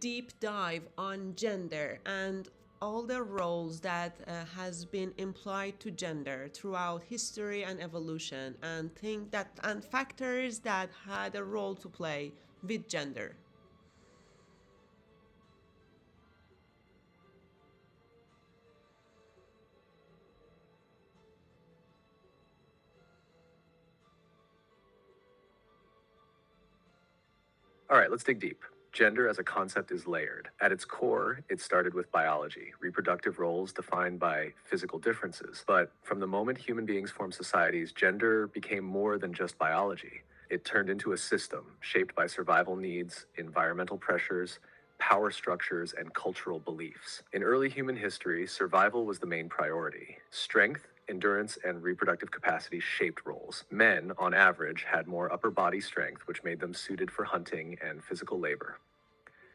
deep dive on gender and all the roles that has been implied to gender throughout history and evolution, and think that and factors that had a role to play with gender. All right, let's dig deep. Gender as a concept is layered. At its core, it started with biology, reproductive roles defined by physical differences. But from the moment human beings formed societies, gender became more than just biology. It turned into a system shaped by survival needs, environmental pressures, power structures, and cultural beliefs. In early human history, survival was the main priority. Strength, endurance, and reproductive capacity shaped roles. Men, on average, had more upper body strength, which made them suited for hunting and physical labor.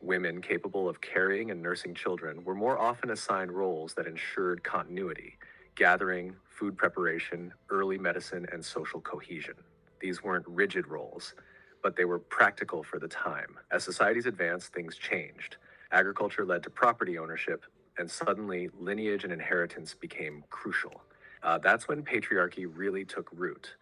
Women capable of carrying and nursing children were more often assigned roles that ensured continuity: gathering, food preparation, early medicine, and social cohesion. These weren't rigid roles, but they were practical for the time. As societies advanced, things changed. Agriculture led to property ownership, and suddenly lineage and inheritance became crucial. That's when patriarchy really took root.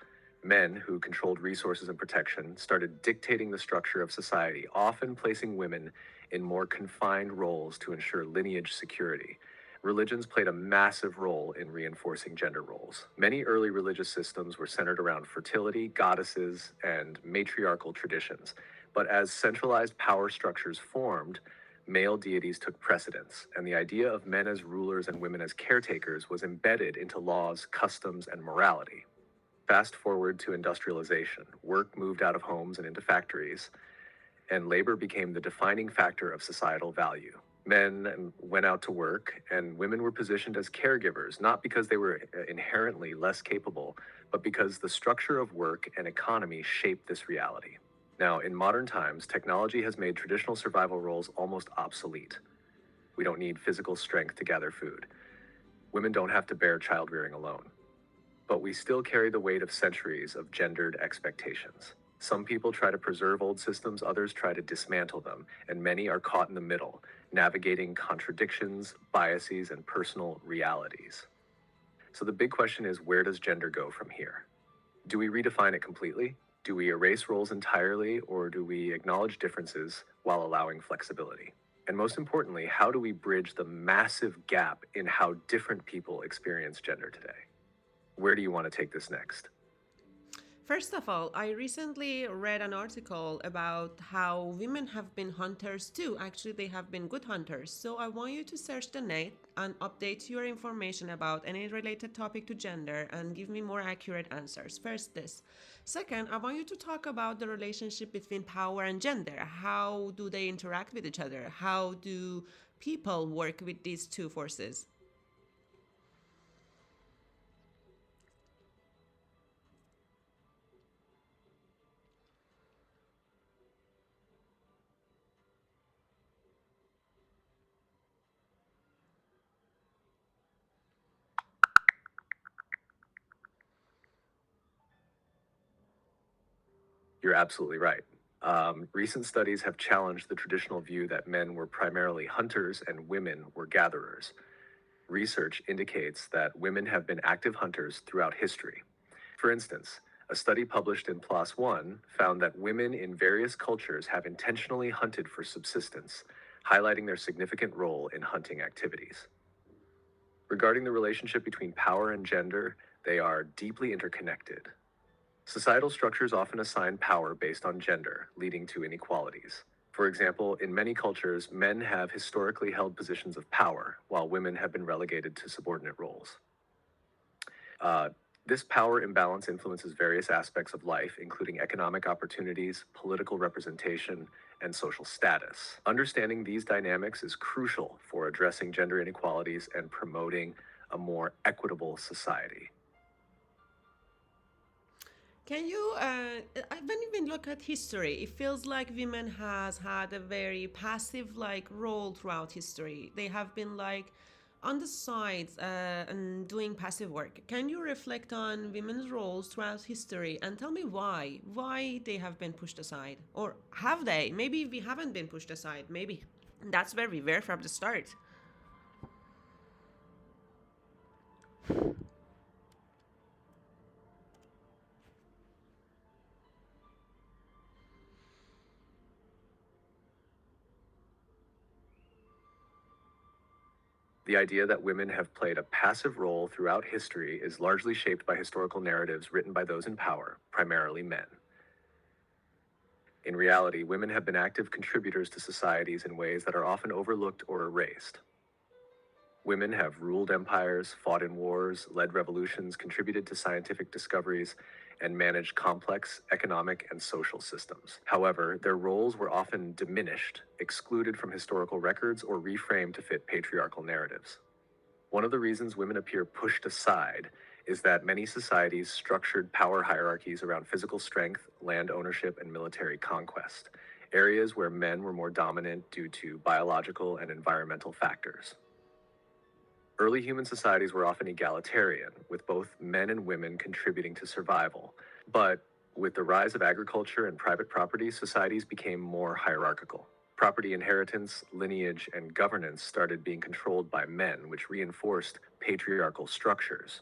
Men who controlled resources and protection started dictating the structure of society, often placing women in more confined roles to ensure lineage security. Religions played a massive role in reinforcing gender roles. Many early religious systems were centered around fertility, goddesses, and matriarchal traditions. But as centralized power structures formed, male deities took precedence, and the idea of men as rulers and women as caretakers was embedded into laws, customs, and morality. Fast forward to industrialization. Work moved out of homes and into factories, and labor became the defining factor of societal value. Men went out to work, and women were positioned as caregivers, not because they were inherently less capable, but because the structure of work and economy shaped this reality. Now, in modern times, technology has made traditional survival roles almost obsolete. We don't need physical strength to gather food. Women don't have to bear childrearing alone. But we still carry the weight of centuries of gendered expectations. Some people try to preserve old systems, others try to dismantle them, and many are caught in the middle, navigating contradictions, biases, and personal realities. So the big question is, where does gender go from here? Do we redefine it completely? Do we erase roles entirely, or do we acknowledge differences while allowing flexibility? And most importantly, how do we bridge the massive gap in how different people experience gender today? Where do you want to take this next? First of all, I recently read an article about how women have been hunters too. Actually, they have been good hunters. So I want you to search the net and update your information about any related topic to gender and give me more accurate answers. First, this. Second, I want you to talk about the relationship between power and gender. How do they interact with each other? How do people work with these two forces? You're absolutely right. Recent studies have challenged the traditional view that men were primarily hunters and women were gatherers. Research indicates that women have been active hunters throughout history. For instance, a study published in PLOS ONE found that women in various cultures have intentionally hunted for subsistence, highlighting their significant role in hunting activities. Regarding the relationship between power and gender, they are deeply interconnected. Societal structures often assign power based on gender, leading to inequalities. For example, in many cultures, men have historically held positions of power, while women have been relegated to subordinate roles. Uh, this power imbalance influences various aspects of life, including economic opportunities, political representation, and social status. Understanding these dynamics is crucial for addressing gender inequalities and promoting a more equitable society. Can you, when we look at history, it feels like women has had a very passive like role throughout history. They have been like on the sides and doing passive work. Can you reflect on women's roles throughout history and tell me why they have been pushed aside, or have they? Maybe we haven't been pushed aside. Maybe. That's where we were from the start. The idea that women have played a passive role throughout history is largely shaped by historical narratives written by those in power, primarily men. In reality, women have been active contributors to societies in ways that are often overlooked or erased. Women have ruled empires, fought in wars, led revolutions, contributed to scientific discoveries, and managed complex economic and social systems. However, their roles were often diminished, excluded from historical records, or reframed to fit patriarchal narratives. One of the reasons women appear pushed aside is that many societies structured power hierarchies around physical strength, land ownership, and military conquest, areas where men were more dominant due to biological and environmental factors. Early human societies were often egalitarian, with both men and women contributing to survival. But with the rise of agriculture and private property, societies became more hierarchical. Property inheritance, lineage, and governance started being controlled by men, which reinforced patriarchal structures.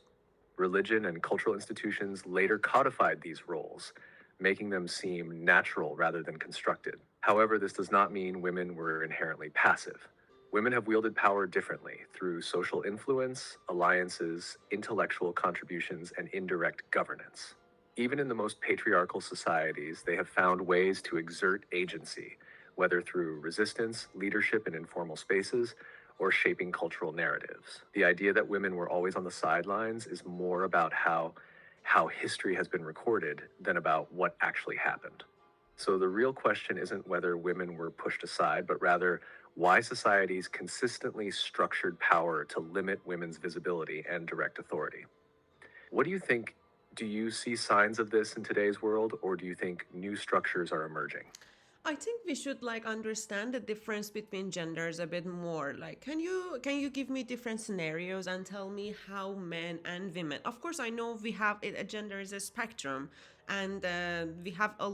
Religion and cultural institutions later codified these roles, making them seem natural rather than constructed. However, this does not mean women were inherently passive. Women have wielded power differently through social influence, alliances, intellectual contributions, and indirect governance. Even in the most patriarchal societies, they have found ways to exert agency, whether through resistance, leadership in informal spaces, or shaping cultural narratives. The idea that women were always on the sidelines is more about how history has been recorded than about what actually happened. So the real question isn't whether women were pushed aside, but rather why societies consistently structured power to limit women's visibility and direct authority. What do you think? Do you see signs of this in today's world, or do you think new structures are emerging? I think we should like understand the difference between genders a bit more. Like, can you give me different scenarios and tell me how men and women? Of course, I know we have a gender is a spectrum, and we have a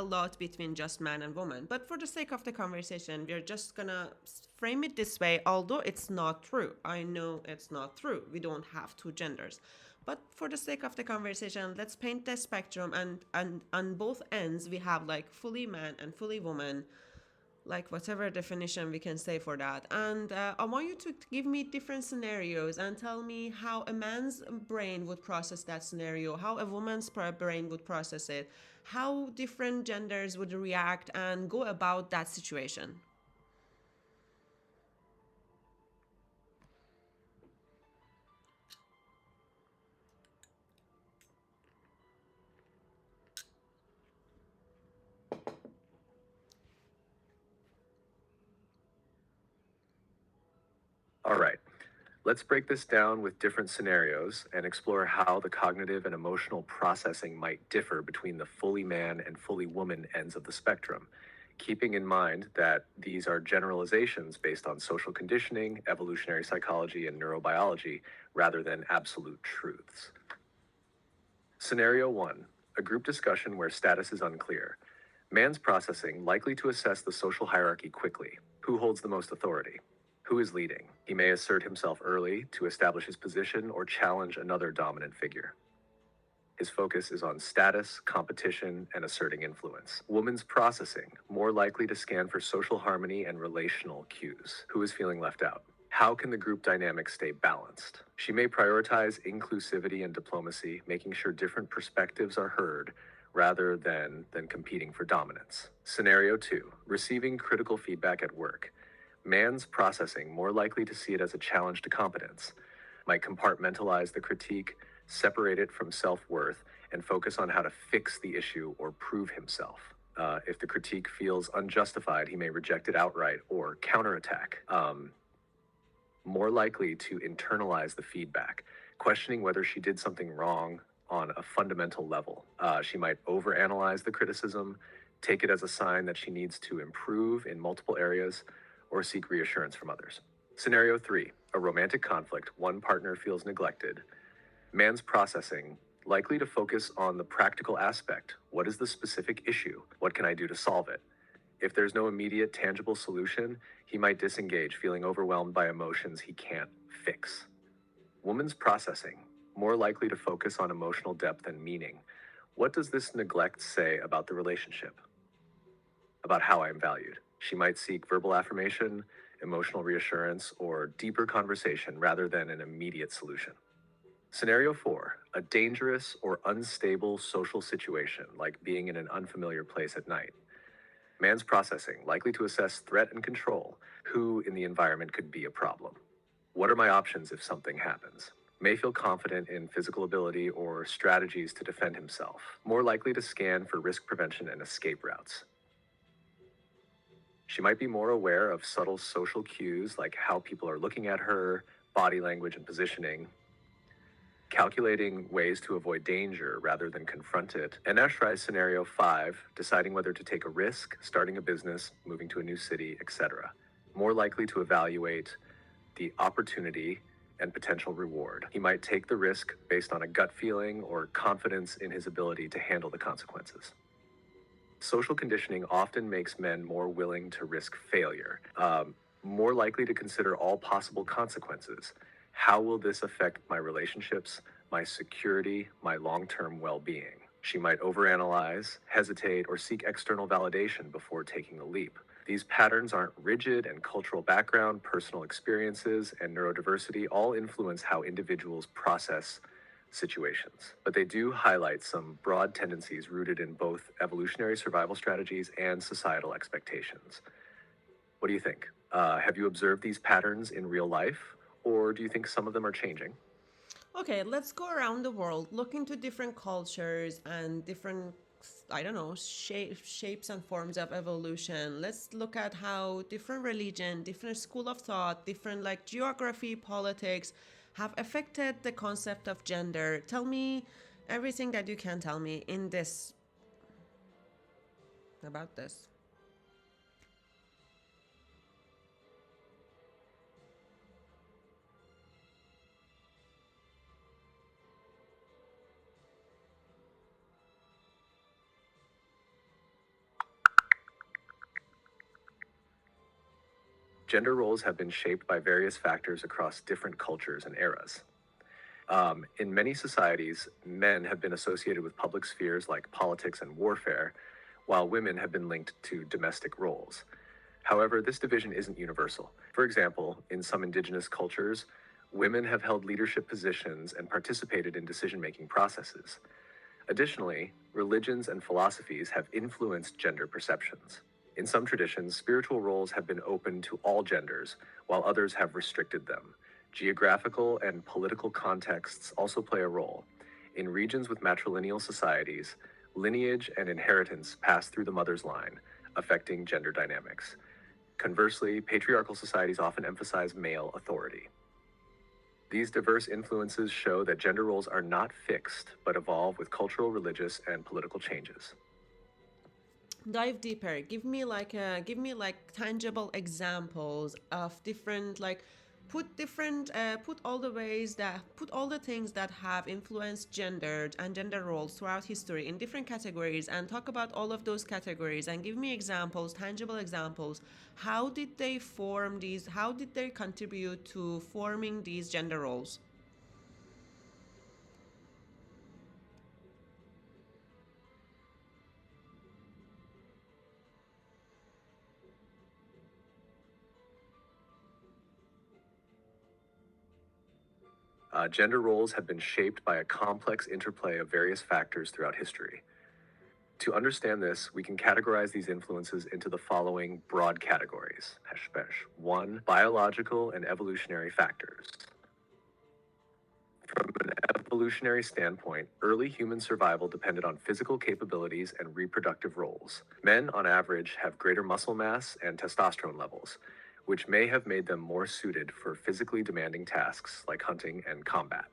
lot between just man and woman. But for the sake of the conversation, we're just gonna frame it this way. Although it's not true, I know it's not true. We don't have two genders. But for the sake of the conversation, let's paint the spectrum, and on both ends we have like fully man and fully woman, like whatever definition we can say for that. And I want you to give me different scenarios and tell me how a man's brain would process that scenario, how a woman's brain would process it, how different genders would react and go about that situation. All right, let's break this down with different scenarios and explore how the cognitive and emotional processing might differ between the fully man and fully woman ends of the spectrum, keeping in mind that these are generalizations based on social conditioning, evolutionary psychology, and neurobiology rather than absolute truths. Scenario 1, a group discussion where status is unclear. Man's processing likely to assess the social hierarchy quickly. Who holds the most authority? Who is leading? He may assert himself early to establish his position or challenge another dominant figure. His focus is on status, competition, and asserting influence. Woman's processing, more likely to scan for social harmony and relational cues. Who is feeling left out? How can the group dynamic stay balanced? She may prioritize inclusivity and diplomacy, making sure different perspectives are heard rather than competing for dominance. Scenario 2, receiving critical feedback at work. Man's processing, more likely to see it as a challenge to competence, might compartmentalize the critique, separate it from self-worth, and focus on how to fix the issue or prove himself. If the critique feels unjustified, he may reject it outright or counterattack. More likely to internalize the feedback, questioning whether she did something wrong on a fundamental level. She might overanalyze the criticism, take it as a sign that she needs to improve in multiple areas, or seek reassurance from others. Scenario 3, a romantic conflict. One partner feels neglected. Man's processing, likely to focus on the practical aspect. What is the specific issue? What can I do to solve it? If there's no immediate, tangible solution, he might disengage, feeling overwhelmed by emotions he can't fix. Woman's processing, more likely to focus on emotional depth and meaning. What does this neglect say about the relationship? About how I'm valued? She might seek verbal affirmation, emotional reassurance, or deeper conversation rather than an immediate solution. Scenario 4, a dangerous or unstable social situation, like being in an unfamiliar place at night. Man's processing, likely to assess threat and control, who in the environment could be a problem. What are my options if something happens? May feel confident in physical ability or strategies to defend himself, more likely to scan for risk prevention and escape routes. She might be more aware of subtle social cues like how people are looking at her, body language and positioning, calculating ways to avoid danger rather than confront it. And now try scenario 5, deciding whether to take a risk, starting a business, moving to a new city, etc. More likely to evaluate the opportunity and potential reward. He might take the risk based on a gut feeling or confidence in his ability to handle the consequences. Social conditioning often makes men more willing to risk failure, more likely to consider all possible consequences. How will this affect my relationships, my security, my long-term well-being? She might overanalyze, hesitate, or seek external validation before taking the leap. These patterns aren't rigid, and cultural background, personal experiences, and neurodiversity all influence how individuals process situations. But they do highlight some broad tendencies rooted in both evolutionary survival strategies and societal expectations. What do you think? Have you observed these patterns in real life, or do you think some of them are changing? Okay, let's go around the world, look into different cultures and different, I don't know, shapes and forms of evolution. Let's look at how different religion, different school of thought, different like geography, politics have affected the concept of gender. Tell me everything that you can tell me in this about this. Gender roles have been shaped by various factors across different cultures and eras. In many societies, men have been associated with public spheres like politics and warfare, while women have been linked to domestic roles. However, this division isn't universal. For example, in some indigenous cultures, women have held leadership positions and participated in decision-making processes. Additionally, religions and philosophies have influenced gender perceptions. In some traditions, spiritual roles have been open to all genders, while others have restricted them. Geographical and political contexts also play a role. In regions with matrilineal societies, lineage and inheritance pass through the mother's line, affecting gender dynamics. Conversely, patriarchal societies often emphasize male authority. These diverse influences show that gender roles are not fixed, but evolve with cultural, religious, and political changes. Dive deeper. Give me like tangible examples of different like put all the ways that put all the things that have influenced gendered and gender roles throughout history in different categories, and talk about all of those categories and give me examples, tangible examples. How did they form these? How did they contribute to forming these gender roles? Gender roles have been shaped by a complex interplay of various factors throughout history. To understand this, we can categorize these influences into the following broad categories. 1. Biological and evolutionary factors. From an evolutionary standpoint, early human survival depended on physical capabilities and reproductive roles. Men, on average, have greater muscle mass and testosterone levels, which may have made them more suited for physically demanding tasks like hunting and combat.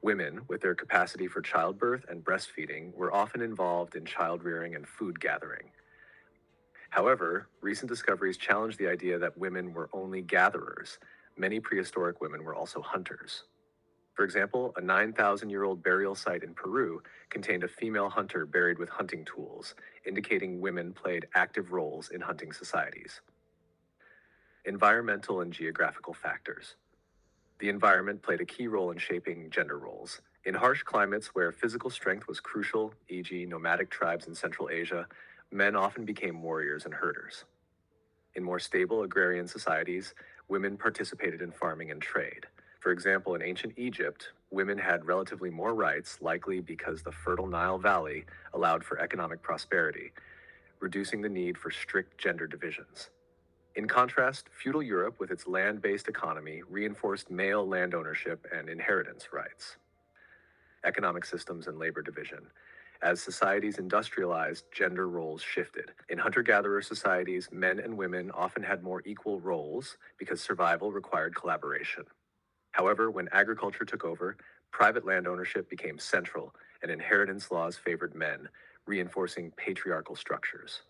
Women, with their capacity for childbirth and breastfeeding, were often involved in child rearing and food gathering. However, recent discoveries challenge the idea that women were only gatherers. Many prehistoric women were also hunters. For example, a 9,000-year-old burial site in Peru contained a female hunter buried with hunting tools, indicating women played active roles in hunting societies. Environmental and geographical factors. The environment played a key role in shaping gender roles. In harsh climates where physical strength was crucial, e.g., nomadic tribes in Central Asia, men often became warriors and herders. In more stable agrarian societies, women participated in farming and trade. For example, in ancient Egypt, women had relatively more rights, likely because the fertile Nile Valley allowed for economic prosperity, reducing the need for strict gender divisions. In contrast, feudal Europe, with its land based economy, reinforced male land ownership and inheritance rights. Economic systems and labor division. As societies industrialized, gender roles shifted. In hunter gatherer societies, men and women often had more equal roles because survival required collaboration. However, when agriculture took over, private land ownership became central, and inheritance laws favored men, reinforcing patriarchal structures.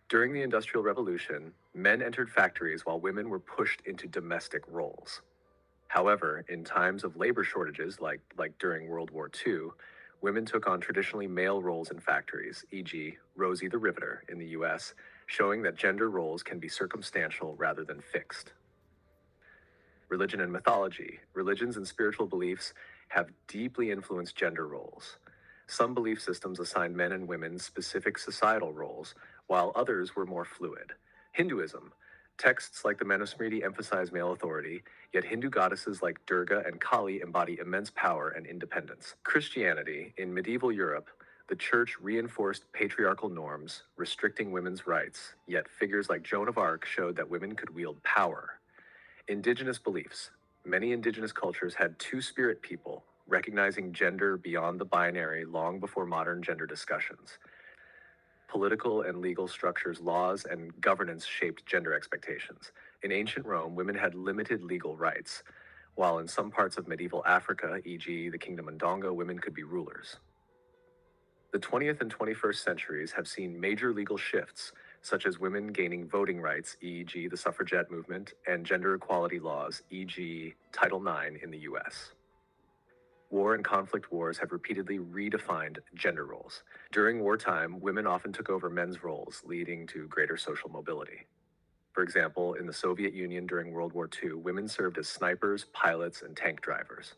During the Industrial Revolution, men entered factories while women were pushed into domestic roles. However, in times of labor shortages, like during World War II, women took on traditionally male roles in factories, e.g., Rosie the Riveter in the US, showing that gender roles can be circumstantial rather than fixed. Religion and mythology. Religions and spiritual beliefs have deeply influenced gender roles. Some belief systems assign men and women specific societal roles, while others were more fluid. Hinduism. Texts like the Manusmriti emphasize male authority, yet Hindu goddesses like Durga and Kali embody immense power and independence. Christianity. In medieval Europe, the church reinforced patriarchal norms, restricting women's rights, yet figures like Joan of Arc showed that women could wield power. Indigenous beliefs. Many indigenous cultures had two-spirit people, recognizing gender beyond the binary long before modern gender discussions. Political and legal structures, laws, and governance shaped gender expectations. In ancient Rome, women had limited legal rights, while in some parts of medieval Africa, e.g., the Kingdom of Ndongo, women could be rulers. The 20th and 21st centuries have seen major legal shifts, such as women gaining voting rights, e.g., the suffragette movement, and gender equality laws, e.g., Title IX in the US. War and conflict wars have repeatedly redefined gender roles. During wartime, women often took over men's roles, leading to greater social mobility. For example, in the Soviet Union during World War II, women served as snipers, pilots, and tank drivers.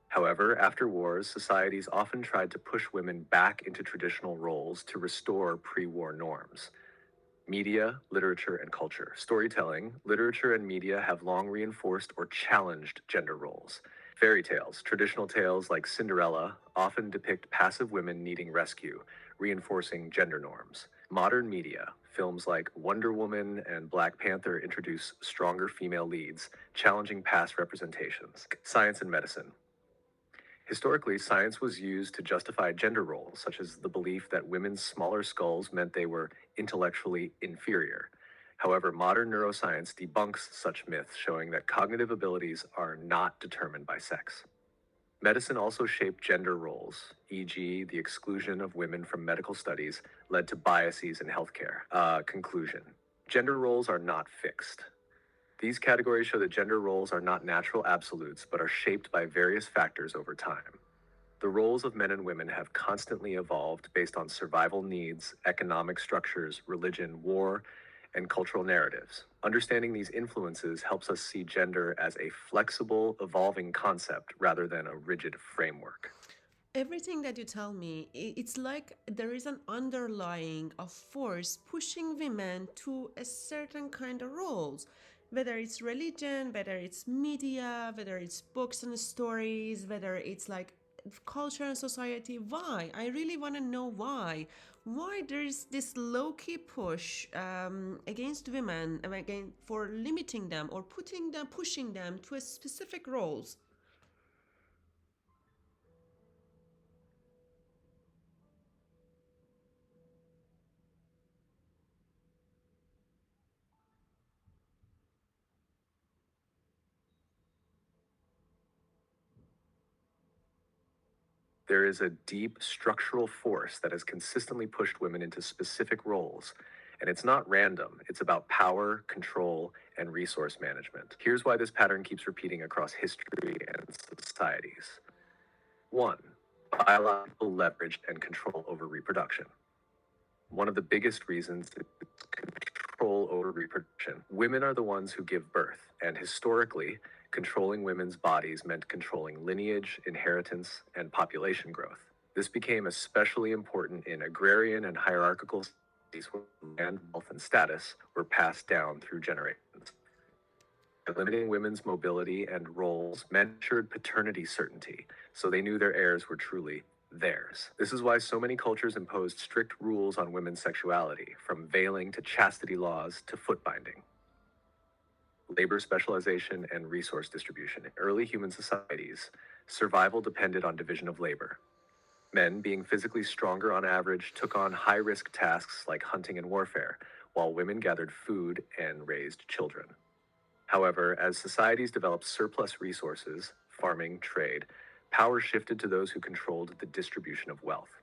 However, after wars, societies often tried to push women back into traditional roles to restore pre-war norms. Media, literature, and culture. Storytelling, literature, and media have long reinforced or challenged gender roles. Fairy tales, traditional tales like Cinderella, often depict passive women needing rescue, reinforcing gender norms. Modern media, films like Wonder Woman and Black Panther introduce stronger female leads, challenging past representations. Science and medicine. Historically, science was used to justify gender roles, such as the belief that women's smaller skulls meant they were intellectually inferior. However, modern neuroscience debunks such myths, showing that cognitive abilities are not determined by sex. Medicine also shaped gender roles, e.g., the exclusion of women from medical studies led to biases in healthcare. Conclusion. Gender roles are not fixed. These categories show that gender roles are not natural absolutes, but are shaped by various factors over time. The roles of men and women have constantly evolved based on survival needs, economic structures, religion, war, and cultural narratives. Understanding these influences helps us see gender as a flexible, evolving concept rather than a rigid framework. Everything that you tell me, it's like there is an underlying of force pushing women to a certain kind of roles, whether it's religion, whether it's media, whether it's books and stories, whether it's like culture and society. Why? I really want to know why there is this low-key push against women and again for limiting them or putting them pushing them to a specific roles. There is a deep structural force that has consistently pushed women into specific roles, And it's not random, it's about power, control, and resource management. Here's why this pattern keeps repeating across history and societies. 1. Biological leverage and control over reproduction. One of the biggest reasons is control over reproduction. Women are the ones who give birth, and historically, controlling women's bodies meant controlling lineage, inheritance, and population growth. This became especially important in agrarian and hierarchical societies where land, wealth, and status were passed down through generations. By limiting women's mobility and roles, men ensured paternity certainty, so they knew their heirs were truly theirs. This is why so many cultures imposed strict rules on women's sexuality, from veiling to chastity laws to foot binding. Labor specialization and resource distribution. In early human societies, survival depended on division of labor. Men, being physically stronger on average, took on high-risk tasks like hunting and warfare, while women gathered food and raised children. However, as societies developed surplus resources, farming, trade, power shifted to those who controlled the distribution of wealth.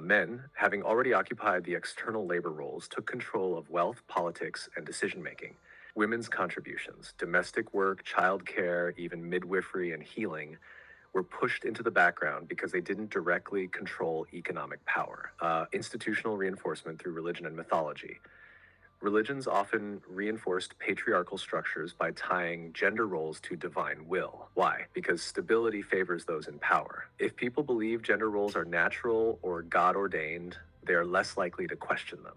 Men, having already occupied the external labor roles, took control of wealth, politics, and decision-making. Women's contributions, domestic work, childcare, even midwifery and healing, were pushed into the background because they didn't directly control economic power. Institutional reinforcement through religion and mythology. Religions often reinforced patriarchal structures by tying gender roles to divine will. Why? Because stability favors those in power. If people believe gender roles are natural or God-ordained, they are less likely to question them.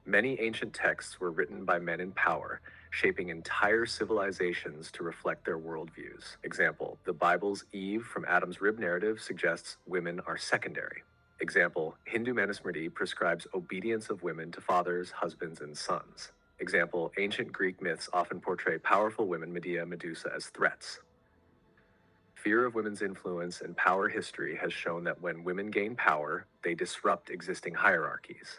Many ancient texts were written by men in power, shaping entire civilizations to reflect their worldviews. Example, the Bible's Eve from Adam's rib narrative suggests women are secondary. Example, Hindu Manusmriti prescribes obedience of women to fathers, husbands, and sons. Example, ancient Greek myths often portray powerful women, Medea, Medusa, as threats. Fear of women's influence and power history has shown that when women gain power, they disrupt existing hierarchies.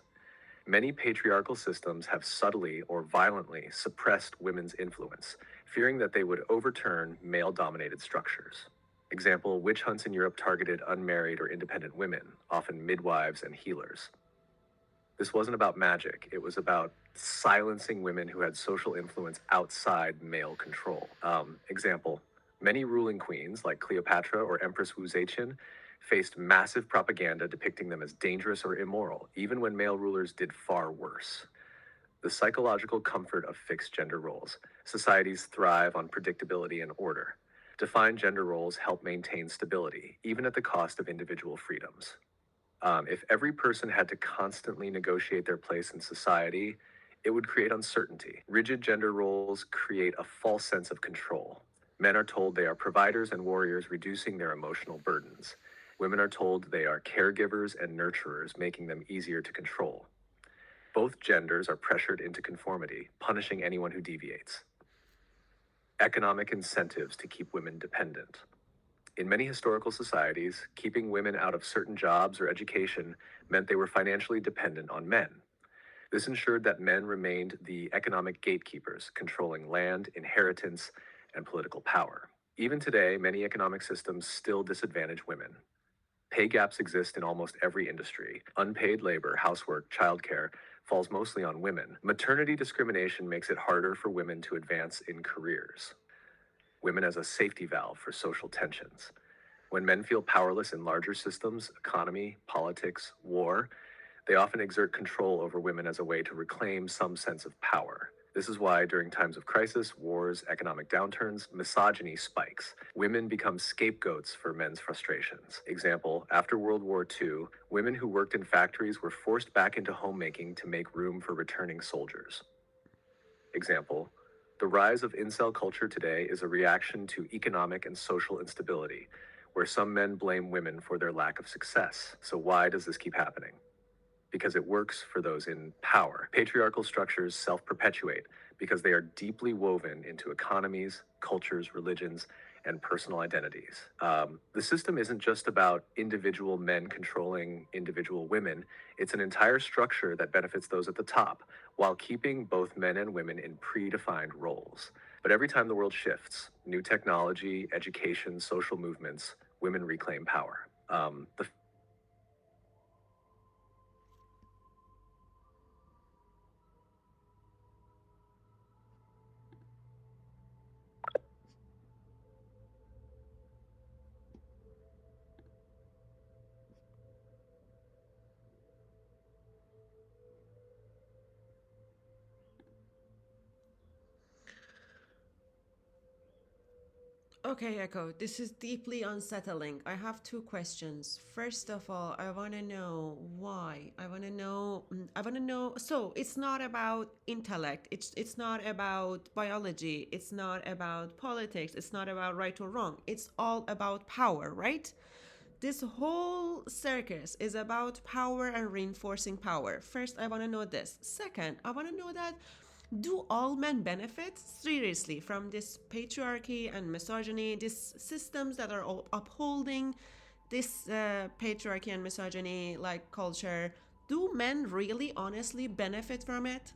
Many patriarchal systems have subtly or violently suppressed women's influence, fearing that they would overturn male-dominated structures. Example, witch hunts in Europe targeted unmarried or independent women, often midwives and healers. This wasn't about magic, it was about silencing women who had social influence outside male control. Example, many ruling queens, like Cleopatra or Empress Wu Zetian, faced massive propaganda depicting them as dangerous or immoral, even when male rulers did far worse. The psychological comfort of fixed gender roles. Societies thrive on predictability and order. Defined gender roles help maintain stability, even at the cost of individual freedoms. If every person had to constantly negotiate their place in society, it would create uncertainty. Rigid gender roles create a false sense of control. Men are told they are providers and warriors, reducing their emotional burdens. Women are told they are caregivers and nurturers, making them easier to control. Both genders are pressured into conformity, punishing anyone who deviates. Economic incentives to keep women dependent. In many historical societies, keeping women out of certain jobs or education meant they were financially dependent on men. This ensured that men remained the economic gatekeepers, controlling land, inheritance, and political power. Even today, many economic systems still disadvantage women. Pay gaps exist in almost every industry. Unpaid labor, housework, childcare falls mostly on women. Maternity discrimination makes it harder for women to advance in careers. Women as a safety valve for social tensions. When men feel powerless in larger systems, economy, politics, war, they often exert control over women as a way to reclaim some sense of power. This is why during times of crisis, wars, economic downturns, misogyny spikes. Women become scapegoats for men's frustrations. Example, after World War II, women who worked in factories were forced back into homemaking to make room for returning soldiers. Example, the rise of incel culture today is a reaction to economic and social instability, where some men blame women for their lack of success. So why does this keep happening? Because it works for those in power. Patriarchal structures self-perpetuate because they are deeply woven into economies, cultures, religions, and personal identities. The system isn't just about individual men controlling individual women. It's an entire structure that benefits those at the top, while keeping both men and women in predefined roles. But every time the world shifts, new technology, education, social movements, women reclaim power. The Okay, Echo, this is deeply unsettling. I have two questions. First of all, I want to know why. I want to know so it's not about intellect. It's not about biology. It's not about politics. It's not about right or wrong. It's all about power, right? This whole circus is about power and reinforcing power. First, I want to know this. Second, I want to know that do all men benefit seriously from this patriarchy and misogyny, these systems that are upholding this patriarchy and misogyny like culture? Do men really honestly benefit from it?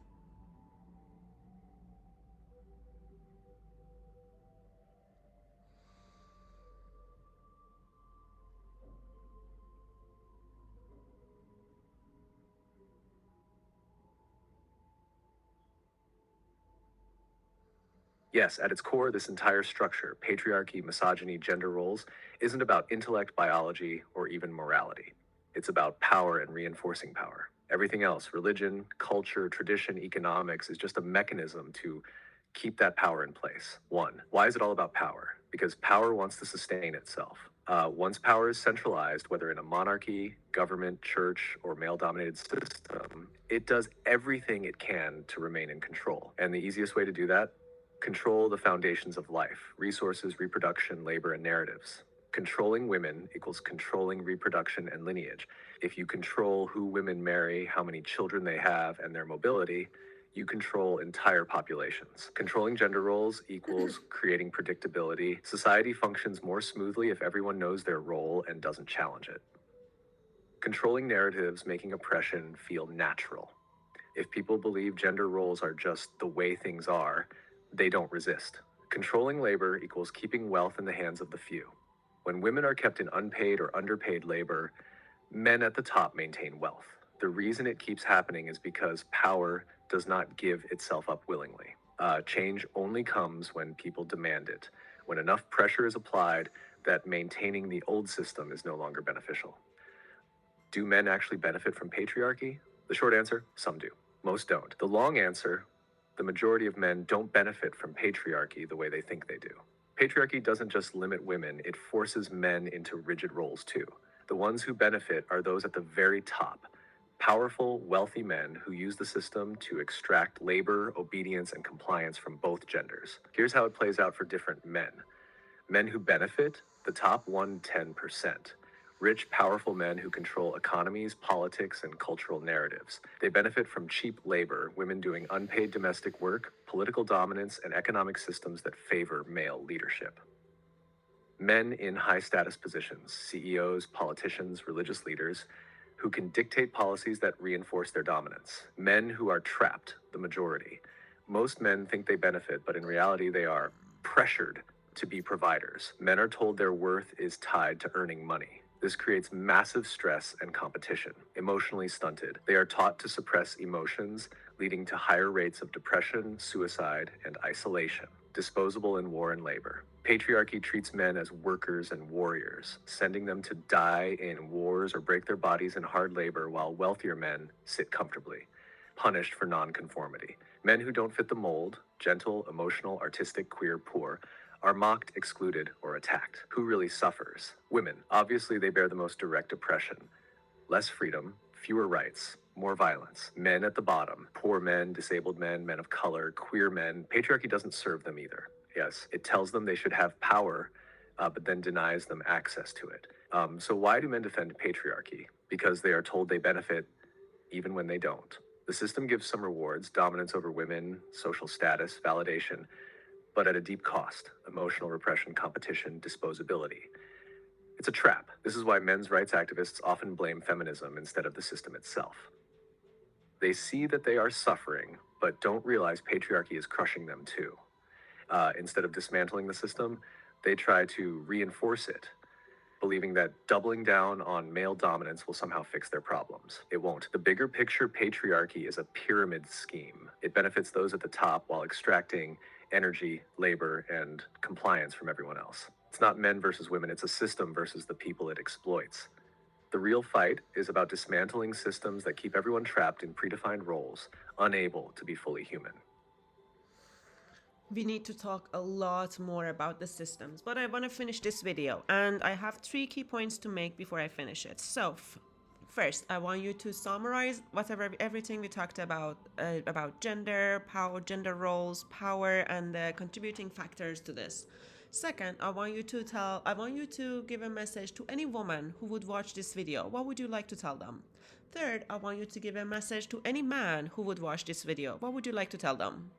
Yes, at its core, this entire structure, patriarchy, misogyny, gender roles, isn't about intellect, biology, or even morality. It's about power and reinforcing power. Everything else, religion, culture, tradition, economics, is just a mechanism to keep that power in place. One, why is it all about power? Because power wants to sustain itself. Once power is centralized, whether in a monarchy, government, church, or male dominated system, it does everything it can to remain in control. And the easiest way to do that, control the foundations of life, resources, reproduction, labor, and narratives. Controlling women equals controlling reproduction and lineage. If you control who women marry, how many children they have, and their mobility, you control entire populations. Controlling gender roles equals creating predictability. Society functions more smoothly if everyone knows their role and doesn't challenge it. Controlling narratives, making oppression feel natural. If people believe gender roles are just the way things are, they don't resist. Controlling labor equals keeping wealth in the hands of the few. When women are kept in unpaid or underpaid labor, men at the top maintain wealth. The reason it keeps happening is because power does not give itself up willingly. Change only comes when people demand it, when enough pressure is applied that maintaining the old system is no longer beneficial. Do men actually benefit from patriarchy? The short answer, some do. Most don't. The long answer, the majority of men don't benefit from patriarchy the way they think they do. Patriarchy doesn't just limit women, it forces men into rigid roles too. The ones who benefit are those at the very top. Powerful, wealthy men who use the system to extract labor, obedience, and compliance from both genders. Here's how it plays out for different men. Men who benefit, the top 110%. Rich, powerful men who control economies, politics, and cultural narratives. They benefit from cheap labor, women doing unpaid domestic work, political dominance, and economic systems that favor male leadership. Men in high status positions, CEOs, politicians, religious leaders, who can dictate policies that reinforce their dominance. Men who are trapped, the majority. Most men think they benefit, but in reality, they are pressured to be providers. Men are told their worth is tied to earning money. This creates massive stress and competition, emotionally stunted. They are taught to suppress emotions, leading to higher rates of depression, suicide, and isolation. Disposable in war and labor. Patriarchy treats men as workers and warriors, sending them to die in wars or break their bodies in hard labor while wealthier men sit comfortably, punished for nonconformity. Men who don't fit the mold, gentle, emotional, artistic, queer, poor, are mocked, excluded, or attacked. Who really suffers? Women. Obviously, they bear the most direct oppression. Less freedom, fewer rights, more violence. Men at the bottom, poor men, disabled men, men of color, queer men. Patriarchy doesn't serve them either. Yes, it tells them they should have power, but then denies them access to it. So why do men defend patriarchy? Because they are told they benefit even when they don't. The system gives some rewards, dominance over women, social status, validation, but at a deep cost: emotional repression, competition, disposability. It's a trap. This is why men's rights activists often blame feminism instead of the system itself. They see that they are suffering, but don't realize patriarchy is crushing them too. Instead of dismantling the system, they try to reinforce it, believing that doubling down on male dominance will somehow fix their problems. It won't. The bigger picture patriarchy is a pyramid scheme. It benefits those at the top while extracting energy, labor, and compliance from everyone else. It's not men versus women, it's a system versus the people it exploits. The real fight is about dismantling systems that keep everyone trapped in predefined roles, unable to be fully human. We need to talk a lot more about the systems, but I want to finish this video and I have 3 key points to make before I finish it. So, first, I want you to summarize everything we talked about gender, power, gender roles, power, and the contributing factors to this. Second, I want you to give a message to any woman who would watch this video. What would you like to tell them? Third, I want you to give a message to any man who would watch this video. What would you like to tell them?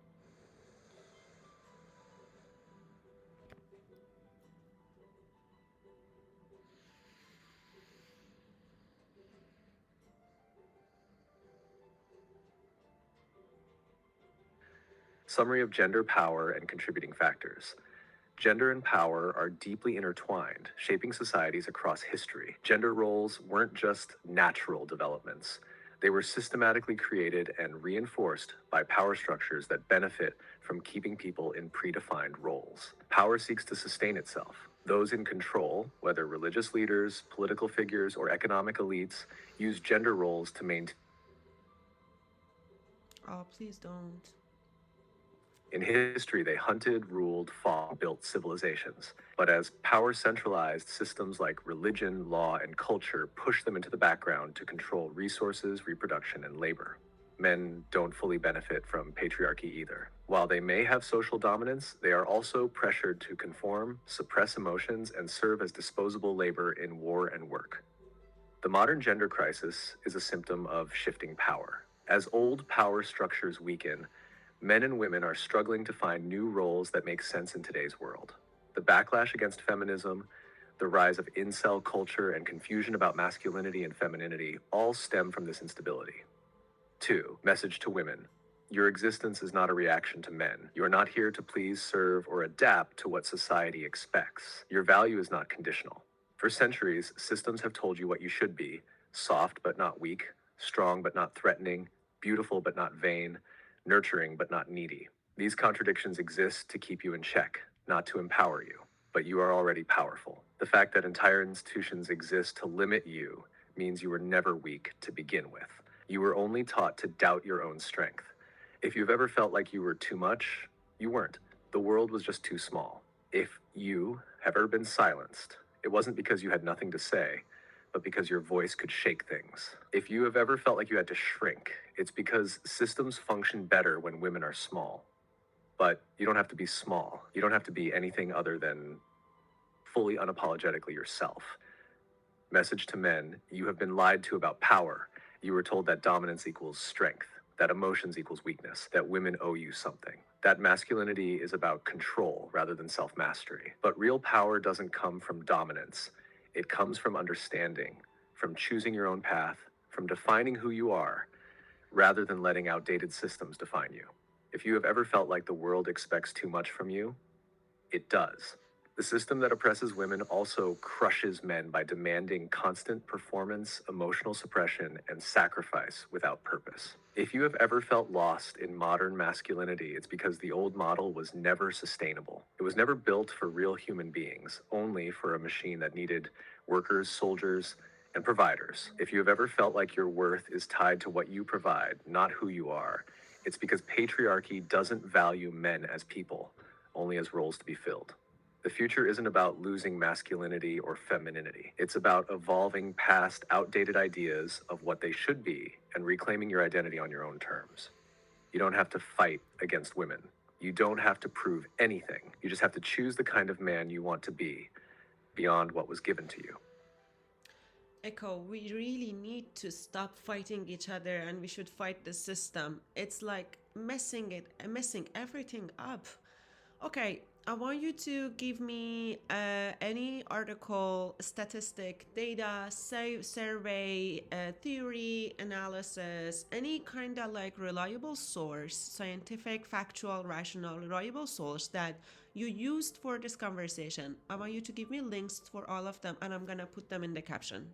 Summary of gender, power, and contributing factors. Gender and power are deeply intertwined, shaping societies across history. Gender roles weren't just natural developments. They were systematically created and reinforced by power structures that benefit from keeping people in predefined roles. Power seeks to sustain itself. Those in control, whether religious leaders, political figures, or economic elites, use gender roles to maintain. Oh, please don't. In history, they hunted, ruled, fought, built civilizations. But as power centralized, systems like religion, law, and culture push them into the background to control resources, reproduction, and labor. Men don't fully benefit from patriarchy either. While they may have social dominance, they are also pressured to conform, suppress emotions, and serve as disposable labor in war and work. The modern gender crisis is a symptom of shifting power. As old power structures weaken, men and women are struggling to find new roles that make sense in today's world. The backlash against feminism, the rise of incel culture, and confusion about masculinity and femininity all stem from this instability. 2. Message to women. Your existence is not a reaction to men. You are not here to please, serve, or adapt to what society expects. Your value is not conditional. For centuries, systems have told you what you should be: soft but not weak, strong but not threatening, beautiful but not vain, nurturing but not needy. These contradictions exist to keep you in check, not to empower you. But you are already powerful. The fact that entire institutions exist to limit you means you were never weak to begin with. You were only taught to doubt your own strength. If you've ever felt like you were too much, you weren't. The world was just too small. If you have ever been silenced, it wasn't because you had nothing to say, but because your voice could shake things. If you have ever felt like you had to shrink, it's because systems function better when women are small. But you don't have to be small. You don't have to be anything other than fully unapologetically yourself. Message to men: you have been lied to about power. You were told that dominance equals strength, that emotions equals weakness, that women owe you something, that masculinity is about control rather than self-mastery. But real power doesn't come from dominance. It comes from understanding, from choosing your own path, from defining who you are, rather than letting outdated systems define you. If you have ever felt like the world expects too much from you, it does. The system that oppresses women also crushes men by demanding constant performance, emotional suppression, and sacrifice without purpose. If you have ever felt lost in modern masculinity, it's because the old model was never sustainable. It was never built for real human beings, only for a machine that needed workers, soldiers, and providers. If you have ever felt like your worth is tied to what you provide, not who you are, it's because patriarchy doesn't value men as people, only as roles to be filled. The future isn't about losing masculinity or femininity. It's about evolving past outdated ideas of what they should be and reclaiming your identity on your own terms. You don't have to fight against women. You don't have to prove anything. You just have to choose the kind of man you want to be, beyond what was given to you. Echo, we really need to stop fighting each other and we should fight the system. It's like messing everything up. Okay, I want you to give me any article, statistic, data, survey, theory, analysis, any kind of like reliable source, scientific, factual, rational, reliable source that you used for this conversation. I want you to give me links for all of them and I'm gonna put them in the caption.